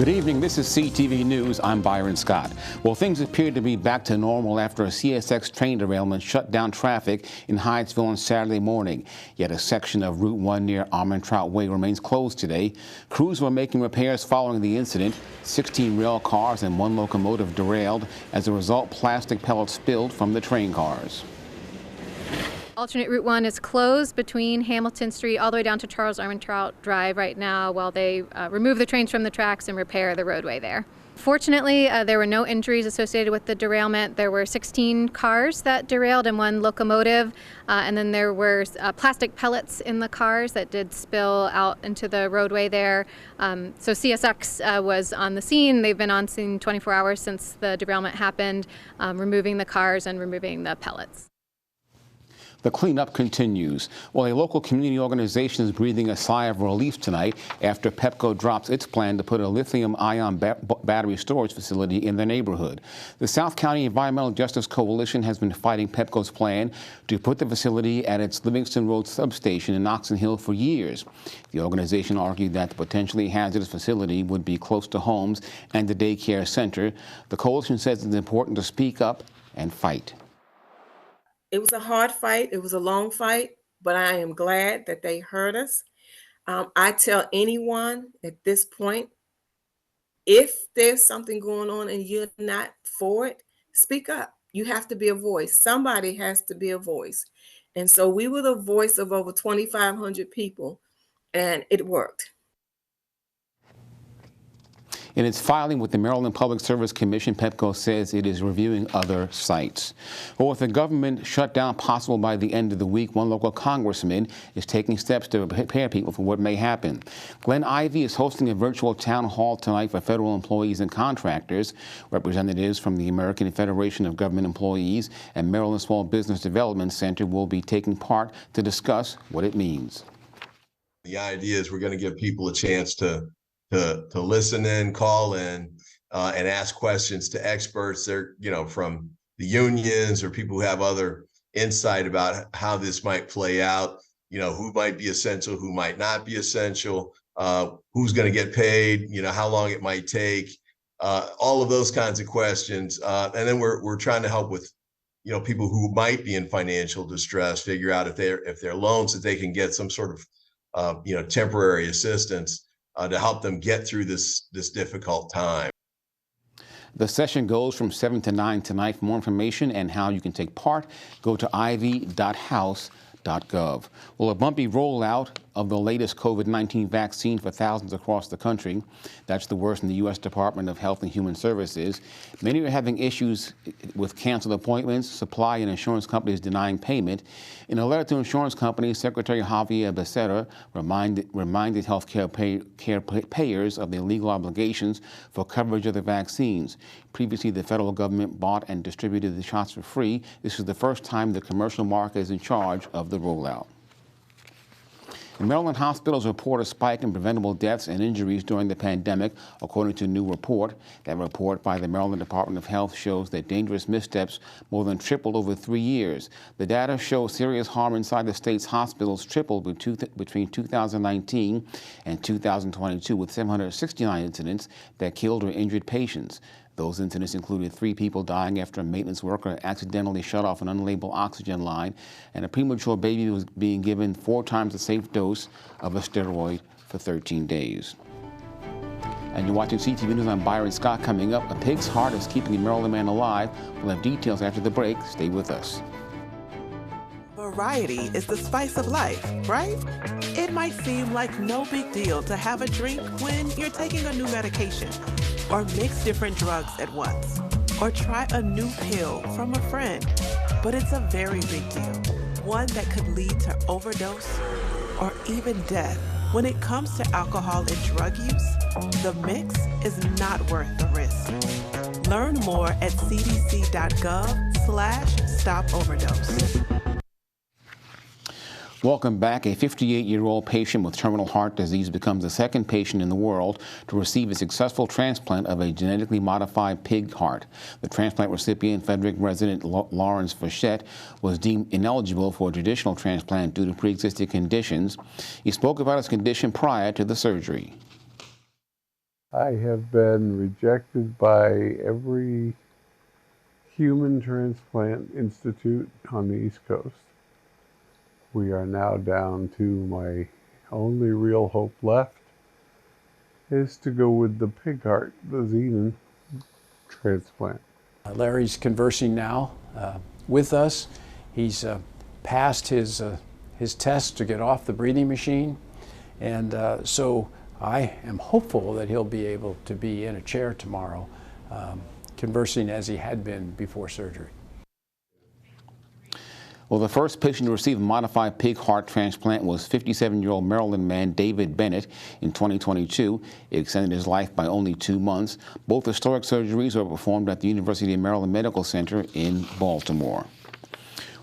Good evening. This is CTV News. I'm Byron Scott. Well, things appear to be back to normal after a CSX train derailment shut down traffic in Hyattsville on Saturday morning. Yet a section of Route 1 near Almond Trout Way remains closed today. Crews were making repairs following the incident. 16 rail cars and 1 locomotive derailed. As a result, plastic pellets spilled from the train cars. Alternate Route 1 is closed between Hamilton Street all the way down to Charles Armentrout Drive right now while they remove the trains from the tracks and repair the roadway there. Fortunately, there were no injuries associated with the derailment. There were 16 cars that derailed and 1 locomotive, and then there were plastic pellets in the cars that did spill out into the roadway there. So CSX was on the scene. They've been on scene 24 hours since the derailment happened, removing the cars and removing the pellets. The cleanup continues. Well, a local community organization is breathing a sigh of relief tonight after Pepco drops its plan to put a lithium-ion battery storage facility in their neighborhood. The South County Environmental Justice Coalition has been fighting Pepco's plan to put the facility at its Livingston Road substation in Oxon Hill for years. The organization argued that the potentially hazardous facility would be close to homes and the daycare center. The coalition says it's important to speak up and fight. It was a hard fight. It was a long fight, but I am glad that they heard us. I tell anyone at this point, if there's something going on and you're not for it, speak up. You have to be a voice. Somebody has to be a voice. And so we were the voice of over 2,500 people, and it worked. In its filing with the Maryland Public Service Commission, Pepco says it is reviewing other sites. Well, with the government shutdown possible by the end of the week, one local congressman is taking steps to prepare people for what may happen. Glenn Ivey is hosting a virtual town hall tonight for federal employees and contractors. Representatives from the American Federation of Government Employees and Maryland Small Business Development Center will be taking part to discuss what it means. The idea is we're going to give people a chance to listen in, call in, and ask questions to experts. They're, from the unions or people who have other insight about how this might play out, who might be essential, who might not be essential, who's going to get paid, how long it might take, all of those kinds of questions. And then we're trying to help with, people who might be in financial distress, figure out if they're loans that they can get some sort of, temporary assistance to help them get through this difficult time. The session goes from 7 to 9 tonight. For more information and how you can take part, go to ivy.house.gov. Well, a bumpy rollout of the latest COVID-19 vaccine for thousands across the country. That's the worst in the U.S. Department of Health and Human Services. Many are having issues with canceled appointments, supply and insurance companies denying payment. In a letter to insurance companies, Secretary Javier Becerra reminded health care payers of their legal obligations for coverage of the vaccines. Previously, the federal government bought and distributed the shots for free. This is the first time the commercial market is in charge of the rollout. The Maryland hospitals report a spike in preventable deaths and injuries during the pandemic, according to a new report. That report by the Maryland Department of Health shows that dangerous missteps more than tripled over 3 years. The data shows serious harm inside the state's hospitals tripled between 2019 and 2022, with 769 incidents that killed or injured patients. Those incidents included 3 people dying after a maintenance worker accidentally shut off an unlabeled oxygen line, and a premature baby was being given 4 times the safe dose of a steroid for 13 days. And you're watching CTV News. I'm Byron Scott. Coming up, a pig's heart is keeping a Maryland man alive. We'll have details after the break. Stay with us. Variety is the spice of life, right? It might seem like no big deal to have a drink when you're taking a new medication, or mix different drugs at once, or try a new pill from a friend. But it's a very big deal, one that could lead to overdose or even death. When it comes to alcohol and drug use, the mix is not worth the risk. Learn more at cdc.gov/stopoverdose. Welcome back. A 58-year-old patient with terminal heart disease becomes the second patient in the world to receive a successful transplant of a genetically modified pig heart. The transplant recipient, Frederick resident Lawrence Fachette, was deemed ineligible for a traditional transplant due to pre-existing conditions. He spoke about his condition prior to the surgery. I have been rejected by every human transplant institute on the East Coast. We are now down to my only real hope left is to go with the pig heart, the xenon transplant. Larry's conversing now with us. He's passed his test to get off the breathing machine, and so I am hopeful that he'll be able to be in a chair tomorrow, conversing as he had been before surgery. Well, the first patient to receive a modified pig heart transplant was 57-year-old Maryland man David Bennett in 2022. It extended his life by only 2 months. Both historic surgeries were performed at the University of Maryland Medical Center in Baltimore.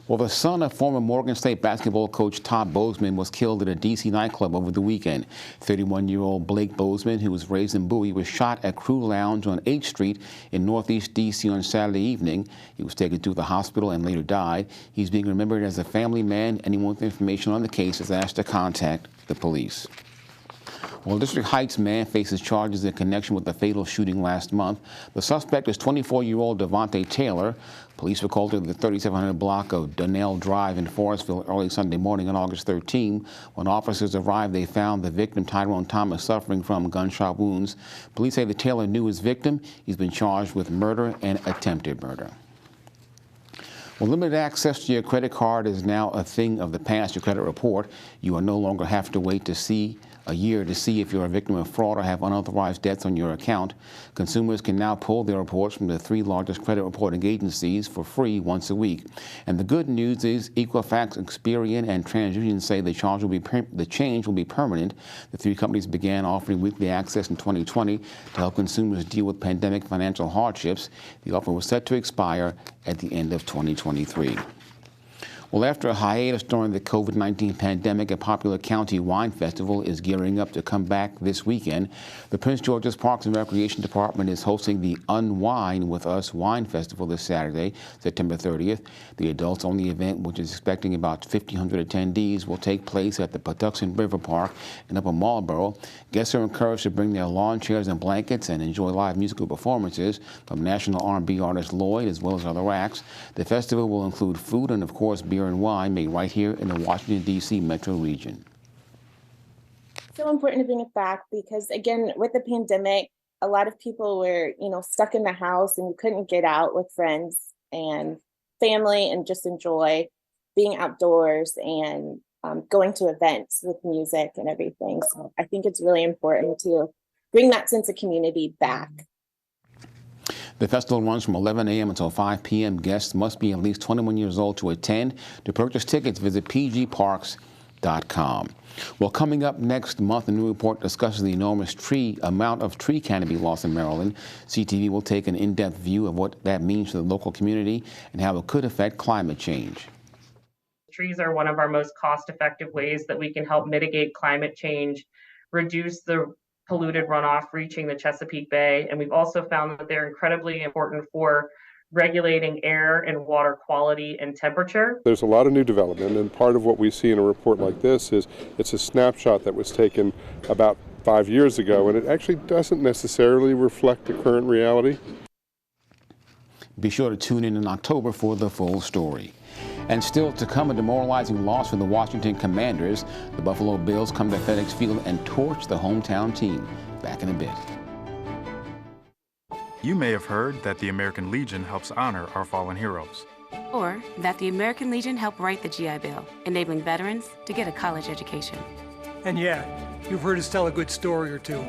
Well, the son of former Morgan State basketball coach Todd Bozeman was killed at a D.C. nightclub over the weekend. 31-year-old Blake Bozeman, who was raised in Bowie, was shot at Crew Lounge on 8th Street in Northeast D.C. on Saturday evening. He was taken to the hospital and later died. He's being remembered as a family man. Anyone with information on the case is asked to contact the police. Well, District Heights man faces charges in connection with the fatal shooting last month. The suspect is 24-year-old Devontae Taylor. Police were called to the 3700 block of Donnell Drive in Forestville early Sunday morning on August 13. When officers arrived, they found the victim, Tyrone Thomas, suffering from gunshot wounds. Police say that Taylor knew his victim. He's been charged with murder and attempted murder. Well, limited access to your credit card is now a thing of the past. Your credit report, you will no longer have to wait a year to see if you're a victim of fraud or have unauthorized debts on your account. Consumers can now pull their reports from the 3 largest credit reporting agencies for free once a week. And the good news is Equifax, Experian, and TransUnion say the change will be permanent. The 3 companies began offering weekly access in 2020 to help consumers deal with pandemic financial hardships. The offer was set to expire at the end of 2023. Well, after a hiatus during the COVID-19 pandemic, a popular county wine festival is gearing up to come back this weekend. The Prince George's Parks and Recreation Department is hosting the Unwine With Us Wine Festival this Saturday, September 30th. The adults-only event, which is expecting about 1,500 attendees, will take place at the Patuxent River Park in Upper Marlboro. Guests are encouraged to bring their lawn chairs and blankets and enjoy live musical performances from national R&B artist Lloyd as well as other acts. The festival will include food and, of course, beer and wine made right here in the Washington, D.C. metro region. So important to bring it back because, again, with the pandemic, a lot of people were, stuck in the house and you couldn't get out with friends and family and just enjoy being outdoors and going to events with music and everything. So I think it's really important to bring that sense of community back. The festival runs from 11 a.m. until 5 p.m. Guests must be at least 21 years old to attend. To purchase tickets, visit pgparks.com. Well, coming up next month, a new report discusses the enormous amount of tree canopy loss in Maryland. CTV will take an in-depth view of what that means to the local community and how it could affect climate change. Trees are one of our most cost-effective ways that we can help mitigate climate change, reduce the polluted runoff reaching the Chesapeake Bay, and we've also found that they're incredibly important for regulating air and water quality and temperature. There's a lot of new development, and part of what we see in a report like this is it's a snapshot that was taken about 5 years ago, and it actually doesn't necessarily reflect the current reality. Be sure to tune in October for the full story. And still to come, a demoralizing loss for the Washington Commanders. The Buffalo Bills come to FedEx Field and torch the hometown team. Back in a bit. You may have heard that the American Legion helps honor our fallen heroes. Or that the American Legion helped write the GI Bill, enabling veterans to get a college education. And yeah, you've heard us tell a good story or two.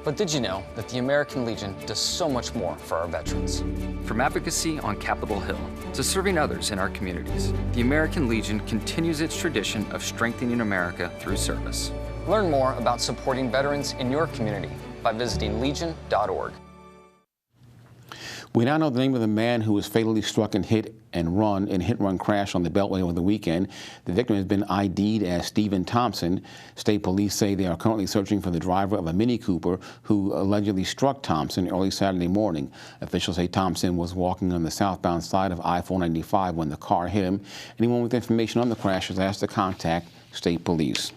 But did you know that the American Legion does so much more for our veterans? From advocacy on Capitol Hill to serving others in our communities, the American Legion continues its tradition of strengthening America through service. Learn more about supporting veterans in your community by visiting legion.org. We now know the name of the man who was fatally struck in hit-and-run crash on the Beltway over the weekend. The victim has been ID'd as Stephen Thompson. State police say they are currently searching for the driver of a Mini Cooper who allegedly struck Thompson early Saturday morning. Officials say Thompson was walking on the southbound side of I-495 when the car hit him. Anyone with information on the crash is asked to contact state police.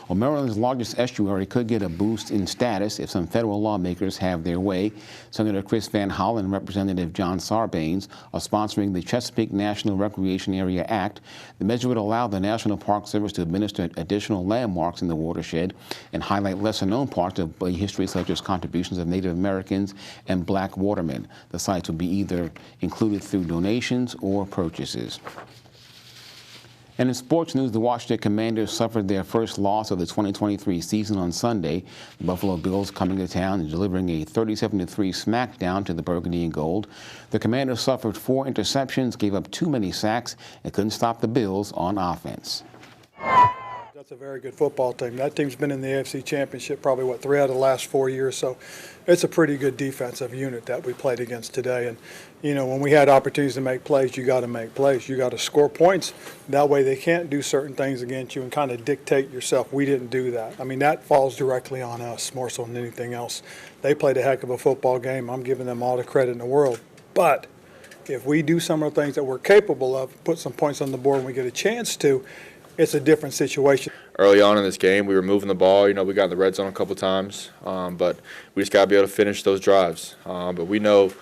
Well, Maryland's largest estuary could get a boost in status if some federal lawmakers have their way. Senator Chris Van Hollen and Representative John Sarbanes are sponsoring the Chesapeake National Recreation Area Act. The measure would allow the National Park Service to administer additional landmarks in the watershed and highlight lesser-known parts of Bay history, such as contributions of Native Americans and black watermen. The sites would be either included through donations or purchases. And in sports news, the Washington Commanders suffered their first loss of the 2023 season on Sunday. The Buffalo Bills coming to town and delivering a 37-3 smackdown to the Burgundy and Gold. The Commanders suffered 4 interceptions, gave up too many sacks, and couldn't stop the Bills on offense. That's a very good football team. That team's been in the AFC Championship probably, 3 out of the last 4 years. So it's a pretty good defensive unit that we played against today. And, you know, when we had opportunities to make plays, you got to make plays. You got to score points. That way they can't do certain things against you and kind of dictate yourself. We didn't do that. I mean, that falls directly on us more so than anything else. They played a heck of a football game. I'm giving them all the credit in the world. But if we do some of the things that we're capable of, put some points on the board when we get a chance to, it's a different situation. Early on in this game, we were moving the ball. You know, we got in the red zone a couple times, but we just got to be able to finish those drives. But we know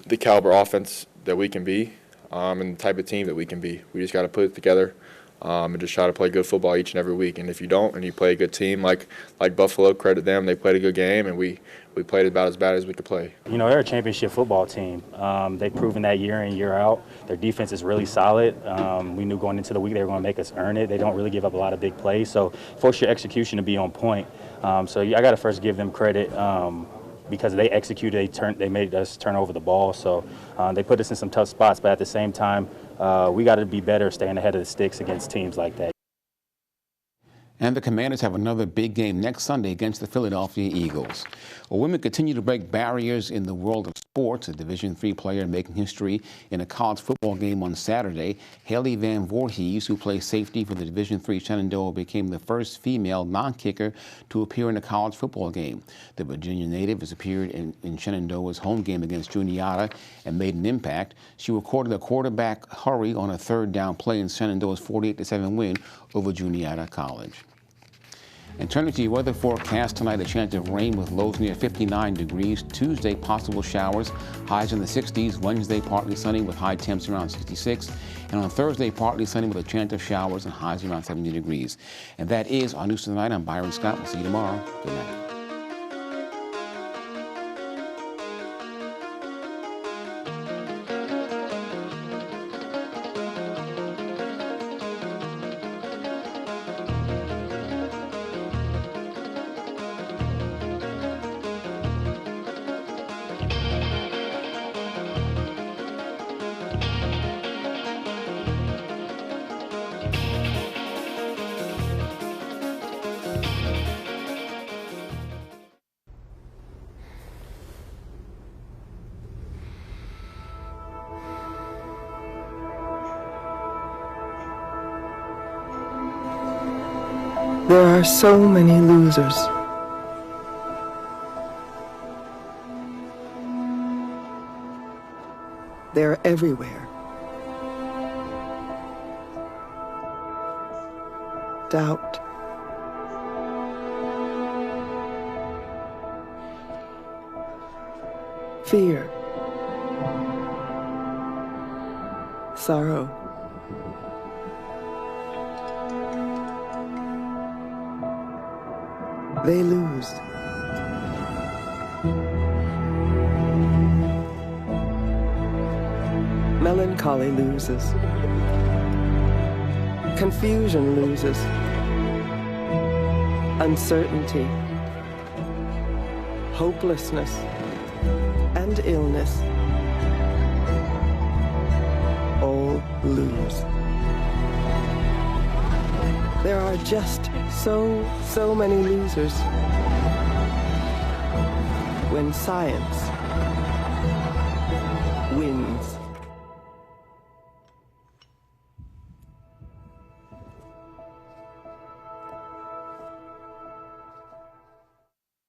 the caliber offense that we can be and the type of team that we can be. We just got to put it together and just try to play good football each and every week. And if you don't and you play a good team like Buffalo, credit them. They played a good game, and we played about as bad as we could play. You know, they're a championship football team. They've proven that year in, year out. Their defense is really solid. We knew going into the week they were going to make us earn it. They don't really give up a lot of big plays, so force your execution to be on point. So I got to first give them credit because they executed. They made us turn over the ball. So they put us in some tough spots, but at the same time, we got to be better staying ahead of the sticks against teams like that. And the Commanders have another big game next Sunday against the Philadelphia Eagles. Well, women continue to break barriers in the world of sports. A Division III player making history in a college football game on Saturday. Haley Van Voorhees, who plays safety for the Division III Shenandoah, became the first female non-kicker to appear in a college football game. The Virginia native has appeared in Shenandoah's home game against Juniata and made an impact. She recorded a quarterback hurry on a third down play in Shenandoah's 48-7 win over Juniata College. And turning to your weather forecast tonight, a chance of rain with lows near 59 degrees. Tuesday, possible showers, highs in the 60s. Wednesday, partly sunny with high temps around 66. And on Thursday, partly sunny with a chance of showers and highs around 70 degrees. And that is our news tonight. I'm Byron Scott. We'll see you tomorrow. Good night. There are so many losers. They're everywhere. Doubt. Fear. Sorrow. They lose. Melancholy loses. Confusion loses. Uncertainty. Hopelessness. And illness. All lose. There are just so many losers. When science wins.